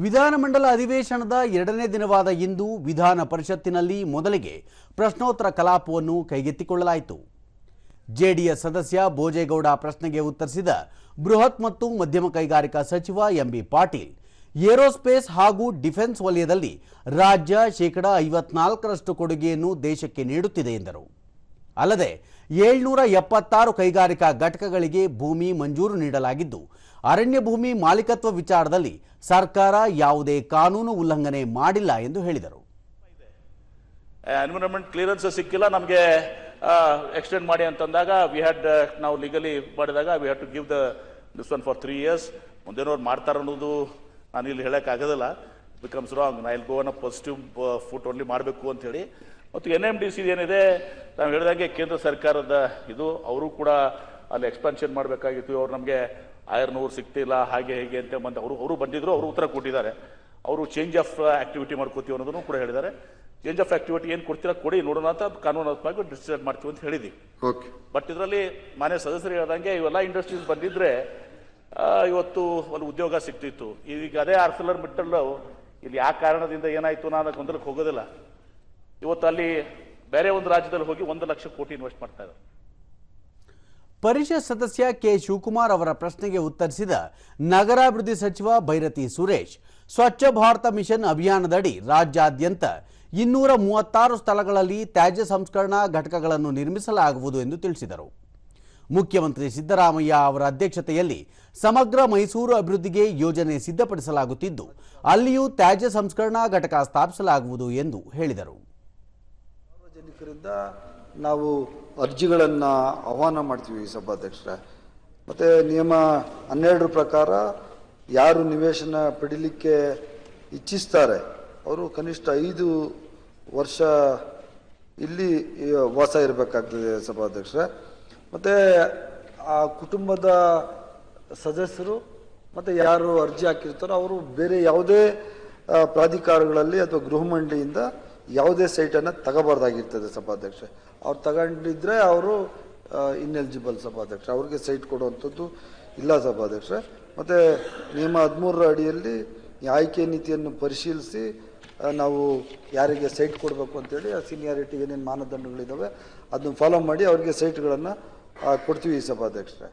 ವಿಧಾನಮಂಡಲ ಅಧಿವೇಶನದ ಎರಡನೇ ದಿನವಾದ ಇಂದು ವಿಧಾನ ಪರಿಷತ್ತಿನಲ್ಲಿ ಮೊದಲಿಗೆ ಪ್ರಶ್ನೋತ್ತರ ಕಲಾಪವನ್ನು ಕೈಗೆತ್ತಿಕೊಳ್ಳಲಾಯಿತು. ಜೆಡಿಎಸ್ ಸದಸ್ಯ ಭೋಜೇಗೌಡ ಪ್ರಶ್ನೆಗೆ ಉತ್ತರಿಸಿದ ಬೃಹತ್ ಮತ್ತು ಮಧ್ಯಮ ಕೈಗಾರಿಕಾ ಸಚಿವ ಎಂಬಿ ಪಾಟೀಲ್, ಏರೋಸ್ಪೇಸ್ ಹಾಗೂ ಡಿಫೆನ್ಸ್ ವಲಯದಲ್ಲಿ ರಾಜ್ಯ ಶೇಕಡಾ 54ರಷ್ಟು ಕೊಡುಗೆಯನ್ನು ದೇಶಕ್ಕೆ ನೀಡುತ್ತಿದೆ ಎಂದರು. ಅಲ್ಲದೆ 776 ಕೈಗಾರಿಕಾ ಘಟಕಗಳಿಗೆ ಭೂಮಿ ಮಂಜೂರು ನೀಡಲಾಗಿದ್ದು, ಅರಣ್ಯ ಭೂಮಿ ಮಾಲೀಕತ್ವ ವಿಚಾರದಲ್ಲಿ ಸರ್ಕಾರ ಯಾವುದೇ ಕಾನೂನು ಉಲ್ಲಂಘನೆ ಮಾಡಿಲ್ಲ ಎಂದು ಹೇಳಿದರು. ಎನ್ವಿರಾನ್ಮೆಂಟ್ ಕ್ಲಿಯರೆನ್ಸ್ ಸಿಕ್ಕಿಲ್ಲ, ನಮಗೆ ಎಕ್ಸ್ಟೆಂಡ್ ಮಾಡಿ ಅಂತಂದಾಗ ನಾವು ಲೀಗಲಿ ಮಾಡಿದಾಗ we had to give this one for 3 years. ಮುಂದೇನವ್ರು ಮಾಡ್ತಾರೆ ಅನ್ನೋದು ನಾನು ಇಲ್ಲಿ ಹೇಳೋಕ್ಕಾಗೋದಿಲ್ಲ. Becomes wrong. ನಾ ಇಲ್ಲಿ ಗೋವನ್ನ ಪಾಸಿಟಿವ್ ಫುಟ್ ಓನ್ಲಿ ಮಾಡಬೇಕು ಅಂತ ಹೇಳಿ. ಮತ್ತು NMDC ಏನಿದೆ, ನಾವು ಹೇಳಿದಂಗೆ ಕೇಂದ್ರ ಸರ್ಕಾರದ ಇದು, ಅವರು ಕೂಡ ಅಲ್ಲಿ ಎಕ್ಸ್ಪಾನ್ಷನ್ ಮಾಡಬೇಕಾಗಿತ್ತು. ಅವ್ರು ನಮಗೆ 600 ಸಿಗ್ತಿಲ್ಲ ಹಾಗೆ ಹೇಗೆ ಅಂತ ಬಂದು ಅವರು ಬಂದಿದ್ರು, ಅವರು ಉತ್ತರ ಕೊಟ್ಟಿದ್ದಾರೆ. ಅವರು ಚೇಂಜ್ ಆಫ್ ಆಕ್ಟಿವಿಟಿ ಮಾಡ್ಕೋತೀವಿ ಅನ್ನೋದನ್ನು ಕೂಡ ಹೇಳಿದ್ದಾರೆ. ಚೇಂಜ್ ಆಫ್ ಆಕ್ಟಿವಿಟಿ ಏನು ಕೊಡ್ತೀರಾ ಕೊಡಿ, ನೋಡೋಣ ಅಂತ ಕಾನೂನಾತ್ಮಕವಾಗಿ ಡಿಸೈಡ್ ಮಾಡ್ತೀವಿ ಅಂತ ಹೇಳಿದ್ವಿ. ಬಟ್ ಇದರಲ್ಲಿ ಮಾನ್ಯ ಸದಸ್ಯರು ಹೇಳ್ದಂಗೆ ಇವೆಲ್ಲ ಇಂಡಸ್ಟ್ರೀಸ್ ಬಂದಿದ್ರೆ ಇವತ್ತು ಒಂದು ಉದ್ಯೋಗ ಸಿಗ್ತಿತ್ತು. ಈಗ ಅದೇ ಆರ್ಸೆಲರ್ ಮಿಟ್ಟಲ್ ಇಲ್ಲಿ ಯಾವ ಕಾರಣದಿಂದ ಏನಾಯ್ತು ನಾನು ಗೊಂದಲಕ್ಕೆ ಹೋಗೋದಿಲ್ಲ. ಇವತ್ತು ಅಲ್ಲಿ ಬೇರೆ ಒಂದು ರಾಜ್ಯದಲ್ಲಿ ಹೋಗಿ 1 ಲಕ್ಷ ಕೋಟಿ ಇನ್ವೆಸ್ಟ್ ಮಾಡ್ತಾ ಇದ್ದಾರೆ. ಪರಿಷತ್ ಸದಸ್ಯ ಕೆ ಶಿವಕುಮಾರ್ ಅವರ ಪ್ರಶ್ನೆಗೆ ಉತ್ತರಿಸಿದ ನಗರಾಭಿವೃದ್ಧಿ ಸಚಿವ ಭೈರತಿ ಸುರೇಶ್, ಸ್ವಚ್ಛ ಭಾರತ ಮಿಷನ್ ಅಭಿಯಾನದಡಿ ರಾಜ್ಯಾದ್ಯಂತ 236 ಸ್ಥಳಗಳಲ್ಲಿ ತ್ಯಾಜ್ಯ ಸಂಸ್ಕರಣಾ ಘಟಕಗಳನ್ನು ನಿರ್ಮಿಸಲಾಗುವುದು ಎಂದು ತಿಳಿಸಿದರು. ಮುಖ್ಯಮಂತ್ರಿ ಸಿದ್ದರಾಮಯ್ಯ ಅವರ ಅಧ್ಯಕ್ಷತೆಯಲ್ಲಿ ಸಮಗ್ರ ಮೈಸೂರು ಅಭಿವೃದ್ಧಿಗೆ ಯೋಜನೆ ಸಿದ್ಧಪಡಿಸಲಾಗುತ್ತಿದ್ದು, ಅಲ್ಲಿಯೂ ತ್ಯಾಜ್ಯ ಸಂಸ್ಕರಣಾ ಘಟಕ ಸ್ಥಾಪಿಸಲಾಗುವುದು ಎಂದು ಹೇಳಿದರು. ಸಾರ್ವಜನಿಕರಿಂದ ನಾವು ಅರ್ಜಿಗಳನ್ನು ಆಹ್ವಾನ ಮಾಡ್ತೀವಿ ಸಭಾಧ್ಯಕ್ಷರೇ. ಮತ್ತು ನಿಯಮ 12 ಪ್ರಕಾರ ಯಾರು ನಿವೇಶನ ಪಡೀಲಿಕ್ಕೆ ಇಚ್ಛಿಸ್ತಾರೆ ಅವರು ಕನಿಷ್ಠ 5 ವರ್ಷ ಇಲ್ಲಿ ವಾಸ ಇರಬೇಕಾಗ್ತದೆ ಸಭಾಧ್ಯಕ್ಷರೇ. ಮತ್ತು ಆ ಕುಟುಂಬದ ಸದಸ್ಯರು ಮತ್ತು ಯಾರು ಅರ್ಜಿ ಹಾಕಿರ್ತಾರೋ ಅವರು ಬೇರೆ ಯಾವುದೇ ಪ್ರಾಧಿಕಾರಗಳಲ್ಲಿ ಅಥವಾ ಗೃಹ ಮಂಡಳಿಯಿಂದ ಯಾವುದೇ ಸೈಟನ್ನು ತಗೋಬಾರ್ದಾಗಿರ್ತದೆ ಸಭಾಧ್ಯಕ್ಷ. ಅವ್ರು ತಗೊಂಡಿದ್ರೆ ಅವರು ಇನ್ಎಲಿಜಿಬಲ್ ಸಭಾಧ್ಯಕ್ಷ, ಅವ್ರಿಗೆ ಸೈಟ್ ಕೊಡುವಂಥದ್ದು ಇಲ್ಲ ಸಭಾಧ್ಯಕ್ಷ. ಮತ್ತು ನಿಯಮ 13 ಅಡಿಯಲ್ಲಿ ಆಯ್ಕೆ ನೀತಿಯನ್ನು ಪರಿಶೀಲಿಸಿ ನಾವು ಯಾರಿಗೆ ಸೈಟ್ ಕೊಡಬೇಕು ಅಂತೇಳಿ ಆ ಸೀನಿಯಾರಿಟಿ ಏನೇನು ಮಾನದಂಡಗಳಿದ್ದಾವೆ ಅದನ್ನು ಫಾಲೋ ಮಾಡಿ ಅವರಿಗೆ ಸೈಟ್ಗಳನ್ನು ಕೊಡ್ತೀವಿ ಸಭಾಧ್ಯಕ್ಷರೇ.